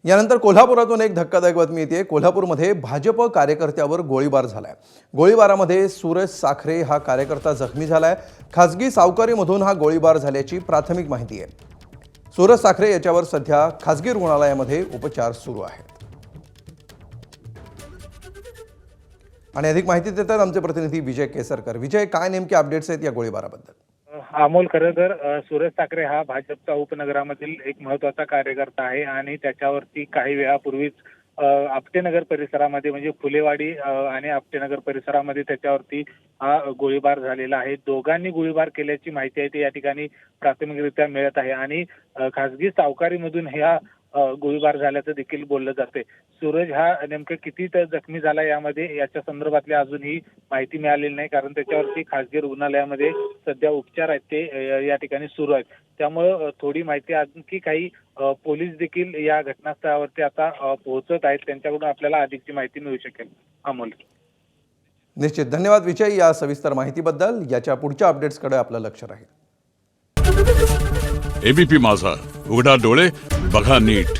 यानंतर कोल्हापुरातून एक धक्कादायक बातमी येते। कोल्हापूरमध्ये भाजप कार्यकर्त्यावर गोळीबार झालाय। गोळीबारामध्ये सूरज साखरे हा कार्यकर्ता जखमी झालाय। खासगी सावकारीमधून हा गोळीबार झाल्याची प्राथमिक माहिती आहे। सूरज साखरे याच्यावर सध्या खासगी रुग्णालयामध्ये उपचार सुरू आहेत। आणि अधिक माहिती देतात आमचे प्रतिनिधी विजय केसरकर। विजय, काय नेमके अपडेट्स आहेत या गोळीबाराबद्दल? अमोल, खरं तर सूरज साखरे हा भाजपचा उपनगरामधील एक महत्त्वाचा कार्यकर्ता आहे आणि त्याच्यावरती काही वेळापूर्वीच आपटेनगर परिसरामध्ये म्हणजे फुलेवाडी आणि आपटेनगर परिसरामध्ये त्याच्यावरती हा गोळीबार झालेला आहे। दोघांनी गोळीबार केल्याची माहिती आहे ती या ठिकाणी प्राथमिकरित्या मिळत आहे आणि खासगी सावकारीमधून ह्या गोळीबार झाल्याचं देखील बोललं जाते। सूरज हा नेमकं किती तर जखमी झाला यामध्ये याच्या संदर्भातली अजूनही माहिती मिळालेली नाही, कारण त्याच्यावरती खासगी रुग्णालयामध्ये सध्या उपचार आहेत ते या ठिकाणी सुरू आहेत। त्यामुळे थोडी माहिती आणखी काही पोलीस देखील या घटनास्थळावरती आता पोहोचत आहेत, त्यांच्याकडून आपल्याला अधिकची माहिती मिळू शकेल। अमोल, निश्चित धन्यवाद विजय या सविस्तर माहितीबद्दल। याच्या पुढच्या अपडेट्सकडे आपलं लक्ष राहील। एबीपी माझा, उघडा डोळे बघा नीट।